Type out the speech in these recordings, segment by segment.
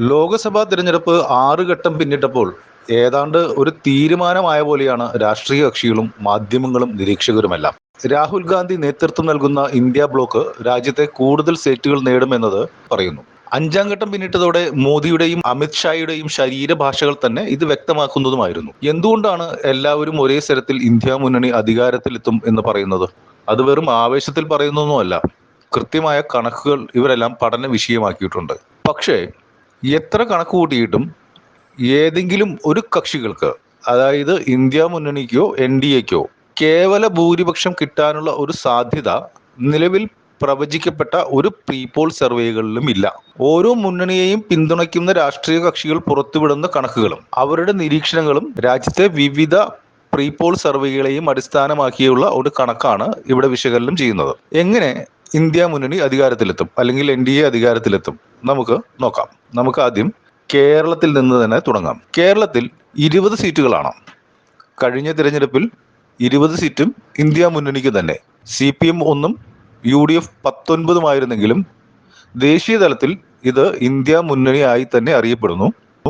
ലോക്സഭാ തിരഞ്ഞെടുപ്പ് 6 ഘട്ടം പിന്നിട്ടപ്പോൾ ഏതാണ്ട് ഒരു തീരുമാനമായ പോലെയാണ് രാഷ്ട്രീയ കക്ഷികളും മാധ്യമങ്ങളും നിരീക്ഷകരുമെല്ലാം. രാഹുൽ ഗാന്ധി നേതൃത്വം നൽകുന്ന ഇന്ത്യ ബ്ലോക്ക് രാജ്യത്തെ കൂടുതൽ സീറ്റുകൾ നേടുമെന്നത് പറയുന്നു. 5-ാം ഘട്ടം പിന്നിട്ടതോടെ മോദിയുടെയും അമിത് ഷായുടെയും ശരീരഭാഷകൾ തന്നെ ഇത് വ്യക്തമാക്കുന്നതുമായിരുന്നു. എന്തുകൊണ്ടാണ് എല്ലാവരും ഒരേ സ്വരത്തിൽ ഇന്ത്യ മുന്നണി അധികാരത്തിലെത്തും എന്ന് പറയുന്നത്? അത് വെറും ആവേശത്തിൽ പറയുന്നൊന്നുമല്ല. കൃത്യമായ കണക്കുകൾ ഇവരെല്ലാം പഠന വിഷയമാക്കിയിട്ടുണ്ട്. പക്ഷേ എത്ര കണക്ക് കൂട്ടിയിട്ടും ഏതെങ്കിലും ഒരു കക്ഷികൾക്ക്, അതായത് ഇന്ത്യ മുന്നണിക്കോ എൻ ഡി എക്കോ കേവല ഭൂരിപക്ഷം കിട്ടാനുള്ള ഒരു സാധ്യത നിലവിൽ പ്രവചിക്കപ്പെട്ട ഒരു പ്രീ പോൾ സർവേകളിലും ഇല്ല. ഓരോ മുന്നണിയെയും പിന്തുണയ്ക്കുന്ന രാഷ്ട്രീയ കക്ഷികൾ പുറത്തുവിടുന്ന കണക്കുകളും അവരുടെ നിരീക്ഷണങ്ങളും രാജ്യത്തെ വിവിധ പ്രീ പോൾ സർവേകളെയും അടിസ്ഥാനമാക്കിയുള്ള ഒരു കണക്കാണ് ഇവിടെ വിശകലനം ചെയ്യുന്നത്. എങ്ങനെ ഇന്ത്യ മുന്നണി അധികാരത്തിലെത്തും അല്ലെങ്കിൽ എൻ ഡി എ അധികാരത്തിലെത്തും നമുക്ക് നോക്കാം. നമുക്ക് ആദ്യം കേരളത്തിൽ നിന്ന് തന്നെ തുടങ്ങാം. കേരളത്തിൽ 20 സീറ്റുകളാണ്. കഴിഞ്ഞ തിരഞ്ഞെടുപ്പിൽ 20 സീറ്റും ഇന്ത്യ മുന്നണിക്ക് തന്നെ. CPM 1 UDF 19 ദേശീയ തലത്തിൽ ഇത് ഇന്ത്യ മുന്നണിയായി തന്നെ അറിയപ്പെടുന്നു.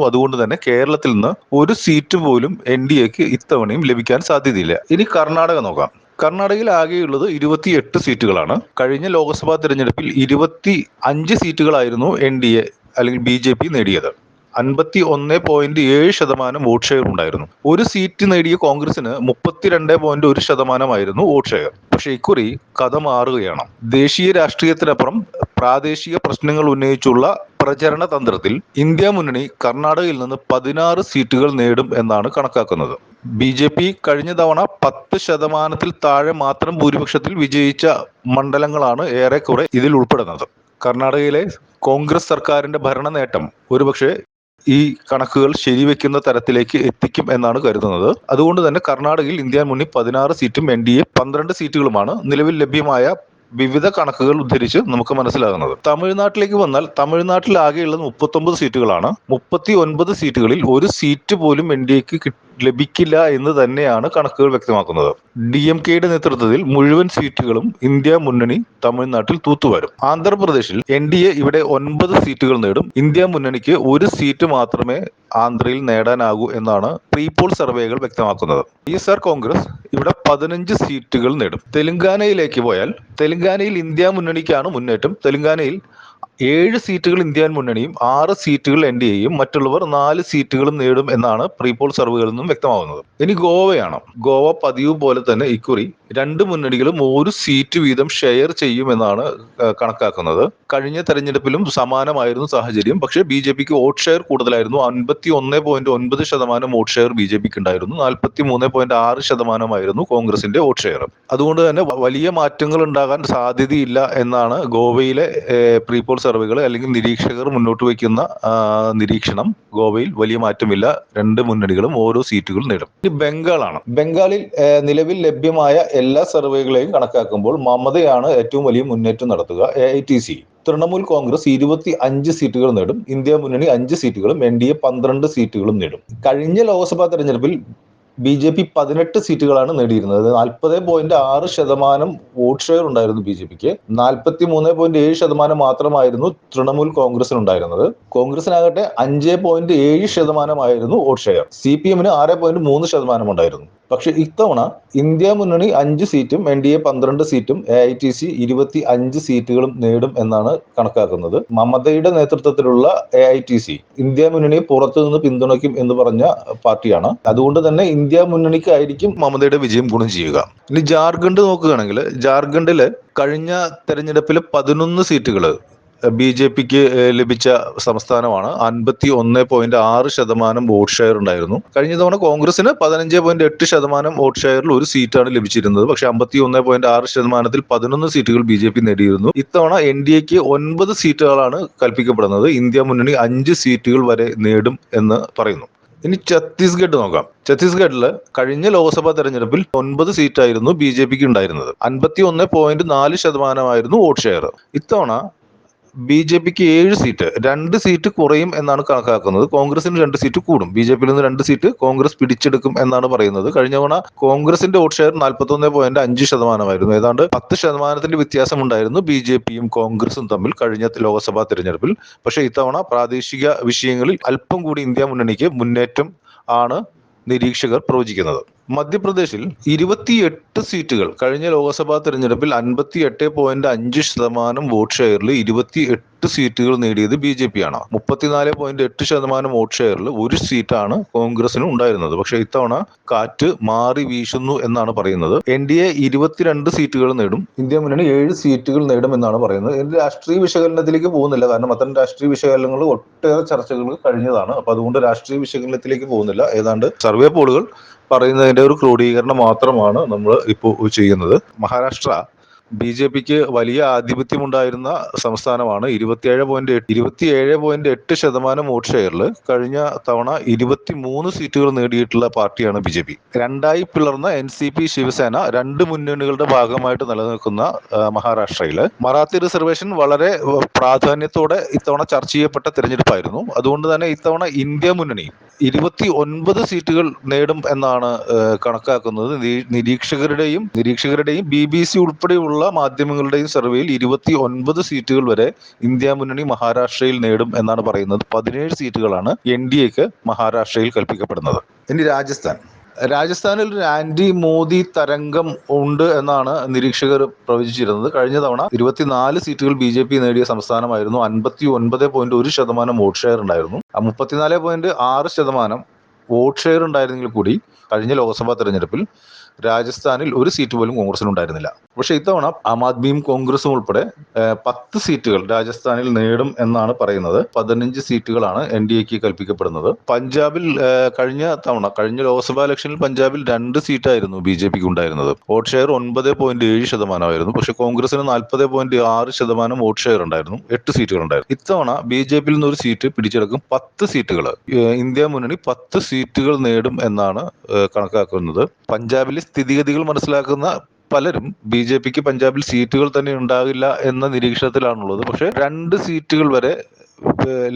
അതുകൊണ്ട് തന്നെ കേരളത്തിൽ നിന്ന് ഒരു സീറ്റ് പോലും എൻ ഡി എക്ക് ഇത്തവണയും ലഭിക്കാൻ സാധ്യതയില്ല. ഇനി കർണാടക നോക്കാം. കർണാടകയിൽ ആകെയുള്ളത് 28 സീറ്റുകളാണ്. കഴിഞ്ഞ ലോക്സഭാ തിരഞ്ഞെടുപ്പിൽ 25 സീറ്റുകളായിരുന്നു NDA അല്ലെങ്കിൽ BJP നേടിയത്. 51.7% വോട്ട് ഷെയർ ഉണ്ടായിരുന്നു. ഒരു സീറ്റ് നേടിയ കോൺഗ്രസിന് 32.1% വോട്ട് ഷെയർ. പക്ഷേ ഇക്കുറി കഥ മാറുകയാണ്. ദേശീയ രാഷ്ട്രീയത്തിനപ്പുറം പ്രാദേശിക പ്രശ്നങ്ങൾ ഉന്നയിച്ചുള്ള പ്രചരണ തന്ത്രത്തിൽ ഇന്ത്യ മുന്നണി കർണാടകയിൽ നിന്ന് 16 സീറ്റുകൾ നേടും എന്നാണ് കണക്കാക്കുന്നത്. BJP കഴിഞ്ഞ തവണ 10% താഴെ മാത്രം ഭൂരിപക്ഷത്തിൽ വിജയിച്ച മണ്ഡലങ്ങളാണ് ഏറെക്കുറെ ഇതിൽ ഉൾപ്പെടുന്നത്. കർണാടകയിലെ കോൺഗ്രസ് സർക്കാരിന്റെ ഭരണ നേട്ടം ഒരുപക്ഷെ ഈ കണക്കുകൾ ശരിവെക്കുന്ന തരത്തിലേക്ക് എത്തിക്കും എന്നാണ് കരുതുന്നത്. അതുകൊണ്ട് തന്നെ കർണാടകയിൽ ഇന്ത്യ മുന്നണി 16 സീറ്റും NDA 12 സീറ്റുകളുമാണ് നിലവിൽ ലഭ്യമായ വിവിധ കണക്കുകൾ ഉദ്ധരിച്ച് നമുക്ക് മനസ്സിലാകുന്നത്. തമിഴ്നാട്ടിലേക്ക് വന്നാൽ തമിഴ്നാട്ടിൽ ആകെയുള്ളത് 39 സീറ്റുകളാണ്. 39 സീറ്റുകളിൽ ഒരു സീറ്റ് പോലും NDAക്ക് ലഭിക്കില്ല എന്ന് തന്നെയാണ് കണക്കുകൾ വ്യക്തമാക്കുന്നത്. DMKയുടെ നേതൃത്വത്തിൽ മുഴുവൻ സീറ്റുകളും ഇന്ത്യ മുന്നണി തമിഴ്നാട്ടിൽ തൂത്തുവാരും. ആന്ധ്രാപ്രദേശിൽ NDA ഇവിടെ 9 സീറ്റുകൾ നേടും. ഇന്ത്യ മുന്നണിക്ക് ഒരു സീറ്റ് മാത്രമേ ആന്ധ്രയിൽ നേടാനാകൂ എന്നാണ് പ്രീ പോൾ സർവേകൾ വ്യക്തമാക്കുന്നത്. ISR കോൺഗ്രസ് ഇവിടെ 15 സീറ്റുകൾ നേടും. തെലങ്കാനയിലേക്ക് പോയാൽ തെലങ്കാനയിൽ ഇന്ത്യ മുന്നണിക്കാണ് മുന്നേറ്റം. തെലങ്കാനയിൽ 7 സീറ്റുകൾ ഇന്ത്യ മുന്നണിയും 6 സീറ്റുകൾ NDAയും മറ്റുള്ളവർ 4 സീറ്റുകളും നേടും എന്നാണ് പ്രീ പോൾ സർവേകളിൽ നിന്നും വ്യക്തമാകുന്നത്. ഇനി ഗോവയാണ്. ഗോവ പതിവ് പോലെ തന്നെ ഇക്കുറി 2 മുന്നണികളും 1 സീറ്റ് വീതം ഷെയർ ചെയ്യുമെന്നാണ് കണക്കാക്കുന്നത്. കഴിഞ്ഞ തെരഞ്ഞെടുപ്പിലും സമാനമായിരുന്നു സാഹചര്യം. പക്ഷേ BJPക്ക് വോട്ട് ഷെയർ കൂടുതലായിരുന്നു. 51.9% വോട്ട് ഷെയർ BJPക്ക് ഉണ്ടായിരുന്നു. 43.6% കോൺഗ്രസിന്റെ വോട്ട് ഷെയർ. അതുകൊണ്ട് തന്നെ വലിയ മാറ്റങ്ങൾ ഉണ്ടാകാൻ സാധ്യതയില്ല എന്നാണ് ഗോവയിലെ പ്രീ പോൾ സർവേകൾ അല്ലെങ്കിൽ നിരീക്ഷകർ മുന്നോട്ട് വയ്ക്കുന്ന നിരീക്ഷണം. ഗോവയിൽ വലിയ മാറ്റമില്ല. 2 മുന്നണികളും ഓരോ സീറ്റുകൾ നേടും. ഇനി ബംഗാളാണ്. ബംഗാളിൽ നിലവിൽ ലഭ്യമായ എല്ലാ സർവേകളെയും കണക്കാക്കുമ്പോൾ മമതയാണ് ഏറ്റവും വലിയ മുന്നേറ്റം നടത്തുക. AITC തൃണമൂൽ കോൺഗ്രസ് 25 സീറ്റുകൾ നേടും. ഇന്ത്യ മുന്നണി 5 സീറ്റുകളും NDA 12 സീറ്റുകളും നേടും. കഴിഞ്ഞ ലോക്സഭാ തെരഞ്ഞെടുപ്പിൽ BJP 18 സീറ്റുകളാണ് നേടിയിരുന്നത്. 40.6% വോട്ട് ഷെയർ ഉണ്ടായിരുന്നു BJPക്ക്. 43.7% മാത്രമായിരുന്നു തൃണമൂൽ കോൺഗ്രസിന് ഉണ്ടായിരുന്നത്. കോൺഗ്രസിനാകട്ടെ 5.7% വോട്ട് ഷെയർ. CPMന് 6.3% ഉണ്ടായിരുന്നു. പക്ഷെ ഇത്തവണ ഇന്ത്യ മുന്നണി 5 സീറ്റും NDA 12 സീറ്റും AITC 25 സീറ്റുകളും നേടും എന്നാണ് കണക്കാക്കുന്നത്. മമതയുടെ നേതൃത്വത്തിലുള്ള AITC ഇന്ത്യ മുന്നണിയെ പുറത്തു നിന്ന് പിന്തുണയ്ക്കും എന്ന് പറഞ്ഞ പാർട്ടിയാണ്. അതുകൊണ്ട് തന്നെ ഇന്ത്യ മുന്നണിക്കായിരിക്കും മമതയുടെ വിജയം ഗുണം ചെയ്യുക. ഇനി ജാർഖണ്ഡ് നോക്കുകയാണെങ്കിൽ ജാർഖണ്ഡില് കഴിഞ്ഞ തെരഞ്ഞെടുപ്പിൽ 11 സീറ്റുകൾ BJPക്ക് ലഭിച്ച സംസ്ഥാനമാണ്. 51.6% വോട്ട് ഷെയർ ഉണ്ടായിരുന്നു. കഴിഞ്ഞ തവണ കോൺഗ്രസിന് 15.8% വോട്ട് ഷെയറിൽ ഒരു സീറ്റാണ് ലഭിച്ചിരുന്നത്. പക്ഷെ 51.6%-ൽ 11 സീറ്റുകൾ BJP നേടിയിരുന്നു. ഇത്തവണ NDAക്ക് 9 സീറ്റുകളാണ് കൽപ്പിക്കപ്പെടുന്നത്. ഇന്ത്യ മുന്നണി 5 സീറ്റുകൾ വരെ നേടും എന്ന് പറയുന്നു. ഇനി ഛത്തീസ്ഗഡ് നോക്കാം. ഛത്തീസ്ഗഡില് കഴിഞ്ഞ ലോക്സഭാ തെരഞ്ഞെടുപ്പിൽ 9 സീറ്റായിരുന്നു BJPക്ക് ഉണ്ടായിരുന്നത്. 51.4% വോട്ട് ഷെയർ. ഇത്തവണ BJPക്ക് 7 സീറ്റ്, 2 സീറ്റ് കുറയും എന്നാണ് കണക്കാക്കുന്നത്. കോൺഗ്രസിന് 2 സീറ്റ് കൂടും. BJപിയിൽ നിന്ന് 2 സീറ്റ് കോൺഗ്രസ് പിടിച്ചെടുക്കും എന്നാണ് പറയുന്നത്. കഴിഞ്ഞ തവണ കോൺഗ്രസിന്റെ വോട്ട് ഷെയർ 41.5% ഏതാണ്ട് 10% വ്യത്യാസമുണ്ടായിരുന്നു BJപിയും കോൺഗ്രസും തമ്മിൽ കഴിഞ്ഞ ലോക്സഭാ തെരഞ്ഞെടുപ്പിൽ. പക്ഷേ ഇത്തവണ പ്രാദേശിക വിഷയങ്ങളിൽ അല്പം കൂടി ഇന്ത്യ മുന്നണിക്ക് മുന്നേറ്റം ആണ് നിരീക്ഷകർ പ്രവചിക്കുന്നത്. മധ്യപ്രദേശിൽ 28 സീറ്റുകൾ, കഴിഞ്ഞ ലോക്സഭാ തെരഞ്ഞെടുപ്പിൽ 58.5% വോട്ട് ഷെയറിൽ 28 സീറ്റുകൾ നേടിയത് BJപി ആണ്. 34.8% വോട്ട് ഷെയറിൽ ഒരു സീറ്റാണ് കോൺഗ്രസിന് ഉണ്ടായിരുന്നത്. പക്ഷേ ഇത്തവണ കാറ്റ് മാറി വീശുന്നു എന്നാണ് പറയുന്നത്. NDA 22 സീറ്റുകൾ നേടും, ഇന്ത്യ മുന്നണി 7 സീറ്റുകൾ നേടും എന്നാണ് പറയുന്നത്. ഇതിന്റെ രാഷ്ട്രീയ വിശകലനത്തിലേക്ക് പോകുന്നില്ല, കാരണം അത്തരം രാഷ്ട്രീയ വിശകലനങ്ങൾ ഒട്ടേറെ ചർച്ചകൾ കഴിഞ്ഞതാണ്. അപ്പൊ അതുകൊണ്ട് രാഷ്ട്രീയ വിശകലനത്തിലേക്ക് പോകുന്നില്ല. ഏതാണ്ട് സർവേ പോളുകൾ പറയുന്നതിന്റെ ഒരു ക്രോഡീകരണം മാത്രമാണ് നമ്മൾ ഇപ്പോൾ ചെയ്യുന്നത്. മഹാരാഷ്ട്ര BJപിക്ക് വലിയ ആധിപത്യമുണ്ടായിരുന്ന സംസ്ഥാനമാണ്. 27.8% വോട്ട് ഷെയറിൽ കഴിഞ്ഞ തവണ 23 സീറ്റുകൾ നേടിയിട്ടുള്ള പാർട്ടിയാണ് BJപി. രണ്ടായി പിളർന്ന NCP ശിവസേന 2 മുന്നണികളുടെ ഭാഗമായിട്ട് നിലനിൽക്കുന്ന മഹാരാഷ്ട്രയിൽ മറാത്തി റിസർവേഷൻ വളരെ പ്രാധാന്യത്തോടെ ഇത്തവണ ചർച്ച ചെയ്യപ്പെട്ട തിരഞ്ഞെടുപ്പായിരുന്നു. അതുകൊണ്ട് തന്നെ ഇത്തവണ ഇന്ത്യ മുന്നണി 29 സീറ്റുകൾ നേടും എന്നാണ് കണക്കാക്കുന്നത്. നിരീക്ഷകരുടെയും BBC ഉൾപ്പെടെയുള്ള മാധ്യമങ്ങളുടെയും സർവേയിൽ 29 സീറ്റുകൾ വരെ ഇന്ത്യ മുന്നണി മഹാരാഷ്ട്രയിൽ നേടും എന്നാണ് പറയുന്നത്. 17 സീറ്റുകളാണ് NDAക്ക് മഹാരാഷ്ട്രയിൽ കൽപ്പിക്കപ്പെടുന്നത്. ഇനി രാജസ്ഥാനിൽ ഒരു ആന്റി മോദി തരംഗം ഉണ്ട് എന്നാണ് നിരീക്ഷകർ പ്രവചിച്ചിരുന്നത്. കഴിഞ്ഞ തവണ 24 സീറ്റുകൾ BJപി നേടിയ സംസ്ഥാനമായിരുന്നു. 59.1% വോട്ട് ഷെയർ ഉണ്ടായിരുന്നു. 34.6% വോട്ട് ഷെയർ ഉണ്ടായിരുന്നെങ്കിൽ കൂടി കഴിഞ്ഞ ലോക്സഭാ തെരഞ്ഞെടുപ്പിൽ രാജസ്ഥാനിൽ ഒരു സീറ്റ് പോലും കോൺഗ്രസിന് ഉണ്ടായിരുന്നില്ല. പക്ഷെ ഇത്തവണ ആം ആദ്മിയും കോൺഗ്രസും ഉൾപ്പെടെ 10 സീറ്റുകൾ രാജസ്ഥാനിൽ നേടും എന്നാണ് പറയുന്നത്. 15 സീറ്റുകളാണ് NDAക്ക് കൽപ്പിക്കപ്പെടുന്നത്. പഞ്ചാബിൽ കഴിഞ്ഞ ലോക്സഭാ ഇലക്ഷനിൽ പഞ്ചാബിൽ 2 സീറ്റായിരുന്നു BJപിക്ക് ഉണ്ടായിരുന്നത്. വോട്ട് ഷെയർ 9.7% പക്ഷെ കോൺഗ്രസിന് 40.6% വോട്ട് ഷെയർ ഉണ്ടായിരുന്നു. 8 സീറ്റുകൾ ഉണ്ടായിരുന്നു. ഇത്തവണ BJപിയിൽ നിന്ന് ഒരു സീറ്റ് പിടിച്ചെടുക്കും. 10 സീറ്റുകൾ, ഇന്ത്യ മുന്നണി 10 സീറ്റുകൾ നേടും എന്നാണ് കണക്കാക്കുന്നത്. പഞ്ചാബിലെ സ്ഥിതിഗതികൾ മനസ്സിലാക്കുന്ന പലരും BJപിക്ക് പഞ്ചാബിൽ സീറ്റുകൾ തന്നെ ഉണ്ടാകില്ല എന്ന നിരീക്ഷണത്തിലാണുള്ളത്. പക്ഷെ 2 സീറ്റുകൾ വരെ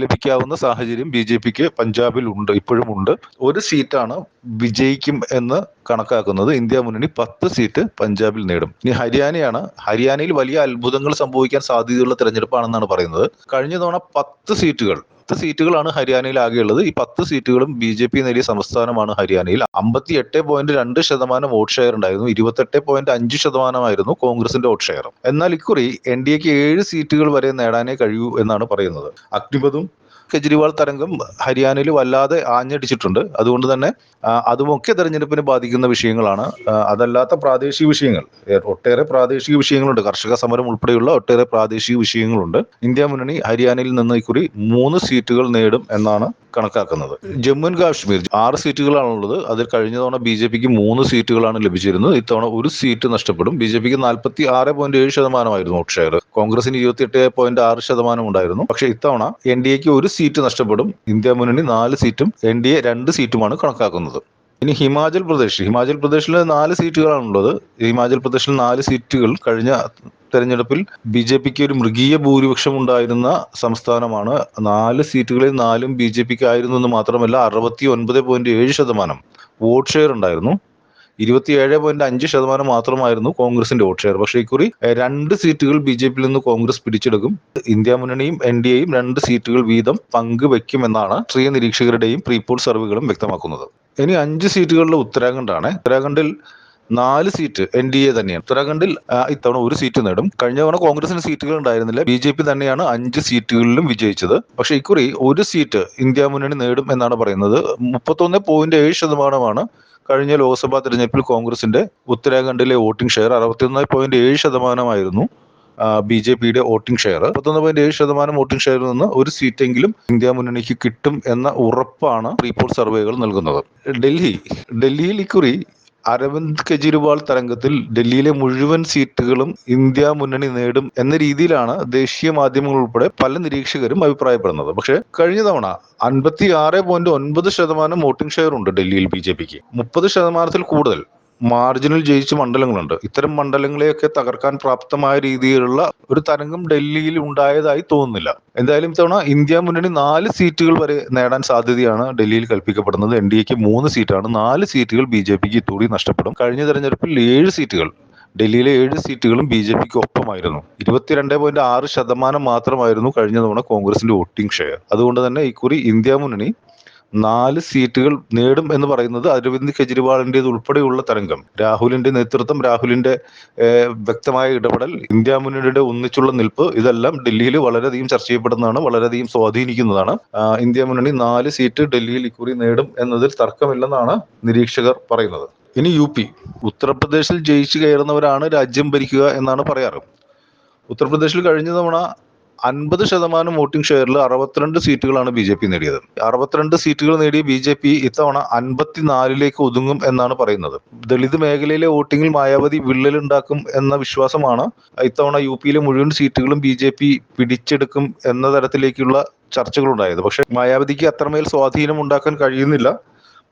ലഭിക്കാവുന്ന സാഹചര്യം BJപിക്ക് പഞ്ചാബിൽ ഇപ്പോഴും ഉണ്ട്. ഒരു സീറ്റാണ് വിജയിക്കും എന്ന് കണക്കാക്കുന്നത്. ഇന്ത്യ മുന്നണി 10 സീറ്റ് പഞ്ചാബിൽ നേടും. ഇനി ഹരിയാനയിൽ വലിയ അത്ഭുതങ്ങൾ സംഭവിക്കാൻ സാധ്യതയുള്ള തെരഞ്ഞെടുപ്പാണെന്നാണ് പറയുന്നത്. കഴിഞ്ഞ തവണ 10 സീറ്റുകളാണ് ഹരിയാനയിൽ ആകെയുള്ളത്. ഈ 10 സീറ്റുകളും BJപി നേടിയ സംസ്ഥാനമാണ് ഹരിയാനയിൽ. 58.2% വോട്ട് ഷെയർ ഉണ്ടായിരുന്നു. 28.5% കോൺഗ്രസിന്റെ വോട്ട് ഷെയർ. എന്നാൽ ഇക്കുറി NDAക്ക് 7 സീറ്റുകൾ വരെ നേടാനേ കഴിയൂ എന്നാണ് പറയുന്നത്. അഗ്നിപഥും കെജ്രിവാൾ തരംഗം ഹരിയാനയിൽ വല്ലാതെ ആഞ്ഞടിച്ചിട്ടുണ്ട്. അതുകൊണ്ട് തന്നെ അതുമൊക്കെ തെരഞ്ഞെടുപ്പിനെ ബാധിക്കുന്ന വിഷയങ്ങളാണ്. അതല്ലാത്ത പ്രാദേശിക വിഷയങ്ങൾ, ഒട്ടേറെ പ്രാദേശിക വിഷയങ്ങളുണ്ട്. കർഷക സമരം ഉൾപ്പെടെയുള്ള ഒട്ടേറെ പ്രാദേശിക വിഷയങ്ങളുണ്ട്. ഇന്ത്യ മുന്നണി ഹരിയാനയിൽ നിന്ന് ഇക്കുറി 3 സീറ്റുകൾ നേടും എന്നാണ് കണക്കാക്കുന്നത്. ജമ്മു ആൻഡ് കാശ്മീർ 6 സീറ്റുകളാണുള്ളത്. അതിൽ കഴിഞ്ഞ തവണ BJപിക്ക് 3 സീറ്റുകളാണ് ലഭിച്ചിരുന്നത്. ഇത്തവണ ഒരു സീറ്റ് നഷ്ടപ്പെടും. BJപിക്ക് 46.7% വോട്ട് ഷെയർ, കോൺഗ്രസിന് 28.6% ഉണ്ടായിരുന്നു. പക്ഷെ ഇത്തവണ NDAക്ക് ഒരു സീറ്റ് നഷ്ടപ്പെടും. ഇന്ത്യ മുന്നണി 4 സീറ്റും NDA 2 സീറ്റുമാണ് കണക്കാക്കുന്നത്. ഇനി ഹിമാചൽ പ്രദേശിൽ 4 സീറ്റുകളാണുള്ളത്. ഹിമാചൽ പ്രദേശിൽ 4 സീറ്റുകൾ കഴിഞ്ഞ തെരഞ്ഞെടുപ്പിൽ BJപിക്ക് ഒരു മൃഗീയ ഭൂരിപക്ഷം ഉണ്ടായിരുന്ന സംസ്ഥാനമാണ്. 4 സീറ്റുകളിൽ 4ഉം BJപിക്ക് ആയിരുന്നു എന്ന് മാത്രമല്ല 69.7% വോട്ട് ഷെയർ ഉണ്ടായിരുന്നു. 27.5% മാത്രമായിരുന്നു കോൺഗ്രസിന്റെ വോട്ട് ഷെയർ. പക്ഷേ ഇക്കുറി 2 സീറ്റുകൾ BJപിയിൽ നിന്ന് കോൺഗ്രസ് പിടിച്ചെടുക്കും. ഇന്ത്യ മുന്നണിയും NDAയും 2 സീറ്റുകൾ വീതം പങ്കുവെക്കുമെന്നാണ് രാഷ്ട്രീയ നിരീക്ഷകരുടെയും പ്രീപോൾ സർവേകളും വ്യക്തമാക്കുന്നത്. ഇനി 5 സീറ്റുകളിലെ ഉത്തരാഖണ്ഡാണ്. ഉത്തരാഖണ്ഡിൽ 4 സീറ്റ് NDA തന്നെയാണ്. ഉത്തരാഖണ്ഡിൽ ഇത്തവണ ഒരു സീറ്റ് നേടും. കഴിഞ്ഞ തവണ കോൺഗ്രസിന് സീറ്റുകൾ ഉണ്ടായിരുന്നില്ല. BJപി തന്നെയാണ് 5 സീറ്റുകളിലും വിജയിച്ചത്. പക്ഷെ ഇക്കുറി ഒരു സീറ്റ് ഇന്ത്യ മുന്നണി നേടും എന്നാണ് പറയുന്നത്. 31.7% കഴിഞ്ഞ ലോക്സഭാ തെരഞ്ഞെടുപ്പിൽ കോൺഗ്രസിന്റെ ഉത്തരാഖണ്ഡിലെ വോട്ടിംഗ് ഷെയർ. 61.7% BJപിയുടെ വോട്ടിംഗ് ഷെയർ. 31.7% വോട്ടിംഗ് ഷെയറിൽ നിന്ന് ഒരു സീറ്റെങ്കിലും ഇന്ത്യ മുന്നണിക്ക് കിട്ടും എന്ന ഉറപ്പാണ് പ്രീപോൾ സർവേകൾ നൽകുന്നത്. ഡൽഹിയിൽ ഇക്കുറി അരവിന്ദ് കെജ്രിവാൾ തരംഗത്തിൽ ഡൽഹിയിലെ മുഴുവൻ സീറ്റുകളും ഇന്ത്യ മുന്നണി നേടും എന്ന രീതിയിലാണ് ദേശീയ മാധ്യമങ്ങൾ ഉൾപ്പെടെ പല നിരീക്ഷകരും അഭിപ്രായപ്പെടുന്നത്. പക്ഷെ കഴിഞ്ഞ തവണ 56.9% വോട്ടിംഗ് ഷെയർ ഉണ്ട് ഡൽഹിയിൽ BJപിക്ക്. 30%-ൽ കൂടുതൽ മാർജിനിൽ ജയിച്ച മണ്ഡലങ്ങളുണ്ട്. ഇത്തരം മണ്ഡലങ്ങളെയൊക്കെ തകർക്കാൻ പ്രാപ്തമായ രീതിയിലുള്ള ഒരു തരംഗം ഡൽഹിയിൽ ഉണ്ടായതായി തോന്നുന്നില്ല. എന്തായാലും ഇത്തവണ ഇന്ത്യ മുന്നണി 4 സീറ്റുകൾ വരെ നേടാൻ സാധ്യതയാണ് ഡൽഹിയിൽ കൽപ്പിക്കപ്പെടുന്നത്. എൻ ഡി എക്ക് 3 സീറ്റാണ്. 4 സീറ്റുകൾ ബി ജെ പിക്ക് ഇത്തൂടി നഷ്ടപ്പെടും. കഴിഞ്ഞ തെരഞ്ഞെടുപ്പിൽ 7 സീറ്റുകൾ, ഡൽഹിയിലെ 7 സീറ്റുകളും ബി ജെ പിക്ക് ഒപ്പമായിരുന്നു. 22.6% മാത്രമായിരുന്നു കഴിഞ്ഞ തവണ കോൺഗ്രസിന്റെ വോട്ടിംഗ് ഷെയർ. അതുകൊണ്ട് തന്നെ ഇക്കുറി ഇന്ത്യ മുന്നണി 4 സീറ്റുകൾ നേടും എന്ന് പറയുന്നത് അരവിന്ദ് കെജ്രിവാളിന്റേത് ഉൾപ്പെടെയുള്ള തരംഗം, രാഹുലിന്റെ നേതൃത്വം, രാഹുലിന്റെ വ്യക്തമായ ഇടപെടൽ, ഇന്ത്യ മുന്നണിയുടെ ഒന്നിച്ചുള്ള നിൽപ്പ്, ഇതെല്ലാം ഡൽഹിയിൽ വളരെയധികം ചർച്ച ചെയ്യപ്പെടുന്നതാണ്, വളരെയധികം സ്വാധീനിക്കുന്നതാണ്. ഇന്ത്യ മുന്നണി 4 സീറ്റ് ഡൽഹിയിൽ ഇക്കുറി നേടും എന്നതിൽ തർക്കമില്ലെന്നാണ് നിരീക്ഷകർ പറയുന്നത്. ഇനി യു പി, ഉത്തർപ്രദേശിൽ ജയിച്ചു കയറുന്നവരാണ് രാജ്യം ഭരിക്കുക എന്നാണ് പറയാറ്. ഉത്തർപ്രദേശിൽ കഴിഞ്ഞ തവണ 50% വോട്ടിംഗ് ഷെയറിൽ 62 സീറ്റുകളാണ് ബി ജെ പി നേടിയത്. 62 സീറ്റുകൾ നേടിയ ബി ജെ പി ഇത്തവണ 54ലേക്ക് ഒതുങ്ങും എന്നാണ് പറയുന്നത്. ദളിത് മേഖലയിലെ വോട്ടിംഗിൽ മായാവതി വിള്ളലുണ്ടാക്കും എന്ന വിശ്വാസമാണ് ഇത്തവണ യു പിയിലെ മുഴുവൻ സീറ്റുകളും ബി ജെ പി പിടിച്ചെടുക്കും എന്ന തരത്തിലേക്കുള്ള ചർച്ചകളുണ്ടായത്. പക്ഷെ മായാവതിക്ക് അത്രമേൽ സ്വാധീനം ഉണ്ടാക്കാൻ കഴിയുന്നില്ല.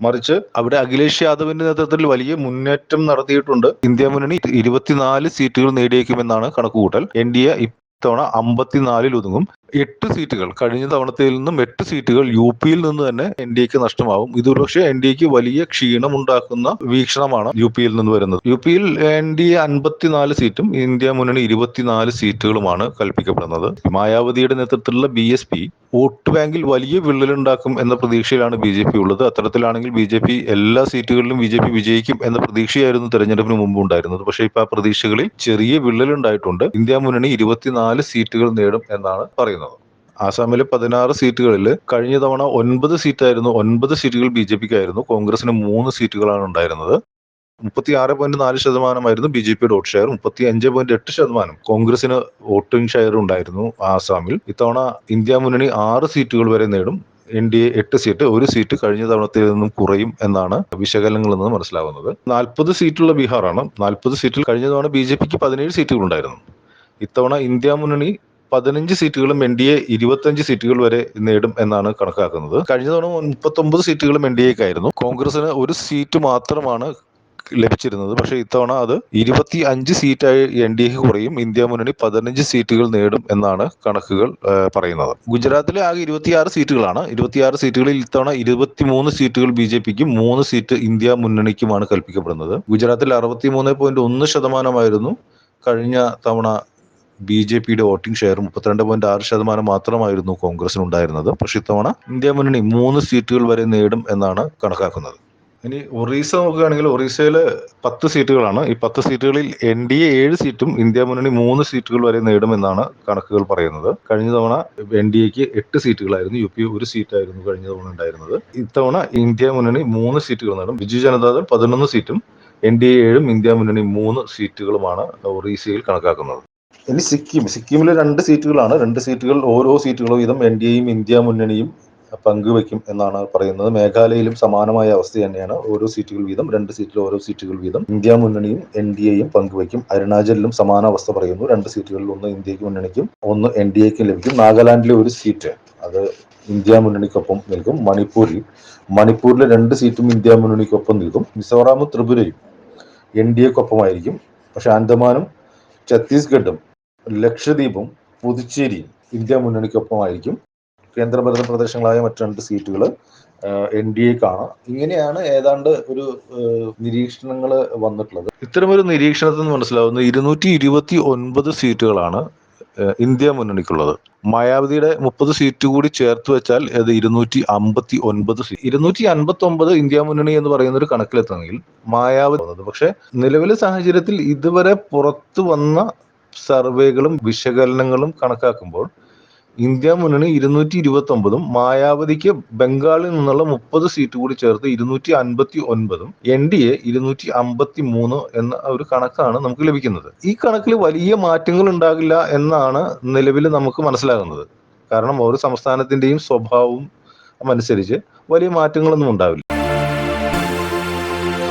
മറിച്ച് അവിടെ അഖിലേഷ് യാദവിന്റെ നേതൃത്വത്തിൽ വലിയ മുന്നേറ്റം നടത്തിയിട്ടുണ്ട്. ഇന്ത്യ മുന്നണി 24 സീറ്റുകൾ നേടിയേക്കുമെന്നാണ് കണക്കുകൂട്ടൽ. എൻ ഡി എ ഇത്തവണ 54 ഒതുങ്ങും. 8 സീറ്റുകൾ, കഴിഞ്ഞ തവണത്തിൽ നിന്നും 8 സീറ്റുകൾ യു പിയിൽ നിന്ന് തന്നെ എൻ ഡി എക്ക് നഷ്ടമാവും. ഇത് പക്ഷേ എൻ ഡി എക്ക് വലിയ ക്ഷീണമുണ്ടാക്കുന്ന വീക്ഷണമാണ് യു പിയിൽ നിന്ന് വരുന്നത്. യു പിയിൽ എൻ ഡി എ 54 സീറ്റും ഇന്ത്യ മുന്നണി 24 സീറ്റുകളുമാണ് കൽപ്പിക്കപ്പെടുന്നത്. മായാവതിയുടെ നേതൃത്വത്തിലുള്ള ബി എസ് പി വോട്ട് ബാങ്കിൽ വലിയ വിള്ളലുണ്ടാക്കും എന്ന പ്രതീക്ഷയിലാണ് ബി ജെ പി ഉള്ളത്. അത്തരത്തിലാണെങ്കിൽ ബി ജെ പി എല്ലാ സീറ്റുകളിലും ബി ജെ പി വിജയിക്കും എന്ന പ്രതീക്ഷയായിരുന്നു തെരഞ്ഞെടുപ്പിന് മുമ്പ് ഉണ്ടായിരുന്നത്. പക്ഷേ ഇപ്പൊ ആ പ്രതീക്ഷകളിൽ ചെറിയ വിള്ളലുണ്ടായിട്ടുണ്ട്. ഇന്ത്യ മുന്നണി 24 സീറ്റുകൾ നേടും എന്നാണ് പറയുന്നത്. ആസാമിലെ 16 സീറ്റുകളിൽ കഴിഞ്ഞ തവണ 9 സീറ്റായിരുന്നു. 9 സീറ്റുകൾ ബി ജെ പിക്ക് ആയിരുന്നു. കോൺഗ്രസിന് 3 സീറ്റുകളാണ് ഉണ്ടായിരുന്നത്. 36.4% ബി ജെ പിയുടെ വോട്ട് ഷെയർ, 35.8% കോൺഗ്രസിന് വോട്ടിംഗ് ഷെയർ ഉണ്ടായിരുന്നു ആസാമിൽ. ഇത്തവണ ഇന്ത്യ മുന്നണി 6 സീറ്റുകൾ വരെ നേടും. N D A 8 seat, 1 seat കഴിഞ്ഞ തവണത്തിൽ നിന്നും കുറയും എന്നാണ് വിശകലനങ്ങളിൽ നിന്ന് മനസ്സിലാവുന്നത്. 40 സീറ്റുള്ള ബീഹാറാണ്. 40 സീറ്റിൽ കഴിഞ്ഞ തവണ ബി ജെ പിക്ക് 17 സീറ്റുകൾ ഉണ്ടായിരുന്നു. ഇത്തവണ ഇന്ത്യ മുന്നണി 15 സീറ്റുകളും എൻ ഡി എ 25 സീറ്റുകൾ വരെ നേടും എന്നാണ് കണക്കാക്കുന്നത്. കഴിഞ്ഞ തവണ 39 സീറ്റുകളും എൻ ഡി എക്കായിരുന്നു. കോൺഗ്രസിന് 1 സീറ്റ് മാത്രമാണ് ലഭിച്ചിരുന്നത്. പക്ഷേ ഇത്തവണ അത് 25 സീറ്റായി എൻ ഡി എക്ക് കുറയും. ഇന്ത്യ മുന്നണി 15 സീറ്റുകൾ നേടും എന്നാണ് കണക്കുകൾ പറയുന്നത്. ഗുജറാത്തിലെ ആകെ 26 സീറ്റുകളാണ്. 26 സീറ്റുകളിൽ ഇത്തവണ 23 സീറ്റുകൾ ബി ജെ പിക്കും 3 സീറ്റ് ഇന്ത്യ മുന്നണിക്കുമാണ് കൽപ്പിക്കപ്പെടുന്നത്. ഗുജറാത്തിൽ 63.1% കഴിഞ്ഞ തവണ ബി ജെ പിയുടെ വോട്ടിംഗ് ഷെയർ, 32.6% മാത്രമായിരുന്നു കോൺഗ്രസിനുണ്ടായിരുന്നത്. പക്ഷെ ഇത്തവണ ഇന്ത്യ മുന്നണി 3 സീറ്റുകൾ വരെ നേടും എന്നാണ് കണക്കാക്കുന്നത്. ഇനി ഒറീസ നോക്കുകയാണെങ്കിൽ ഒറീസയിൽ 10 സീറ്റുകളാണ്. ഈ 10 സീറ്റുകളിൽ എൻ ഡി എ 7 സീറ്റും ഇന്ത്യ മുന്നണി 3 സീറ്റുകൾ വരെ നേടുമെന്നാണ് കണക്കുകൾ പറയുന്നത്. കഴിഞ്ഞ തവണ എൻ ഡി എക്ക് 8 സീറ്റുകളായിരുന്നു. യു പി 1 സീറ്റായിരുന്നു കഴിഞ്ഞ തവണ ഉണ്ടായിരുന്നത്. ഇത്തവണ ഇന്ത്യ മുന്നണി 3 സീറ്റുകൾ നേടും. ബിജു ജനതാദൾ 11 സീറ്റും എൻ ഡി എ 7ഉം ഇന്ത്യ മുന്നണി 3 സീറ്റുകളുമാണ് ഒറീസയിൽ കണക്കാക്കുന്നത്. ഇനി സിക്കിമിൽ 2 സീറ്റുകളാണ്. 2 സീറ്റുകൾ, ഓരോ സീറ്റുകൾ വീതം എൻ ഡി എയും ഇന്ത്യ മുന്നണിയും പങ്കുവെക്കും എന്നാണ് പറയുന്നത്. മേഘാലയയിലും സമാനമായ അവസ്ഥ തന്നെയാണ്. ഓരോ സീറ്റുകൾ വീതം, 2 സീറ്റിൽ ഓരോ സീറ്റുകൾ വീതം ഇന്ത്യ മുന്നണിയും എൻ ഡി എയും പങ്കുവെക്കും. അരുണാചലിലും സമാന അവസ്ഥ പറയുന്നു. 2 സീറ്റുകളിൽ 1 ഇന്ത്യക്ക് മുന്നണിക്കും 1 എൻ ഡി എക്കും ലഭിക്കും. നാഗാലാൻഡിലെ 1 സീറ്റ് അത് ഇന്ത്യ മുന്നണിക്കൊപ്പം നിൽക്കും. മണിപ്പൂരിലെ 2 സീറ്റും ഇന്ത്യ മുന്നണിക്കൊപ്പം നിൽക്കും. മിസോറാമും ത്രിപുരയും എൻ ഡി എക്കൊപ്പമായിരിക്കും. പക്ഷെ ആൻഡമാനും ഛത്തീസ്ഗഡും ലക്ഷദ്വീപും പുതുച്ചേരിയും ഇന്ത്യ മുന്നണിക്കൊപ്പമായിരിക്കും. കേന്ദ്രഭരണ പ്രദേശങ്ങളായ മറ്റ് 2 സീറ്റുകൾ എൻ ഡി എക്കാണ്. ഇങ്ങനെയാണ് ഏതാണ്ട് ഒരു നിരീക്ഷണങ്ങൾ വന്നിട്ടുള്ളത്. ഇത്തരമൊരു നിരീക്ഷണത്തിൽ നിന്ന് മനസ്സിലാവുന്നത് 229 സീറ്റുകളാണ് ഇന്ത്യ മുന്നണിക്കുള്ളത്. മായാവതിയുടെ 30 സീറ്റ് കൂടി ചേർത്ത് വെച്ചാൽ അത് 259 സീറ്റ്. 259 ഇന്ത്യ മുന്നണി എന്ന് പറയുന്ന ഒരു കണക്കിലെത്തണമെങ്കിൽ മായാവതി, പക്ഷെ നിലവിലെ സാഹചര്യത്തിൽ ഇതുവരെ പുറത്തു വന്ന സർവേകളും വിശകലനങ്ങളും കണക്കാക്കുമ്പോൾ ഇന്ത്യ മുന്നണി 229ഉം മായാവതിക്ക് ബംഗാളിൽ നിന്നുള്ള 30 സീറ്റ് കൂടി ചേർത്ത് 259ഉം എൻ ഡി എ 253 എന്ന ഒരു കണക്കാണ് നമുക്ക് ലഭിക്കുന്നത്. ഈ കണക്കിൽ വലിയ മാറ്റങ്ങൾ ഉണ്ടാകില്ല എന്നാണ് നിലവിൽ നമുക്ക് മനസ്സിലാകുന്നത്. കാരണം ഓരോ സംസ്ഥാനത്തിന്റെയും സ്വഭാവം അനുസരിച്ച് വലിയ മാറ്റങ്ങളൊന്നും ഉണ്ടാവില്ല.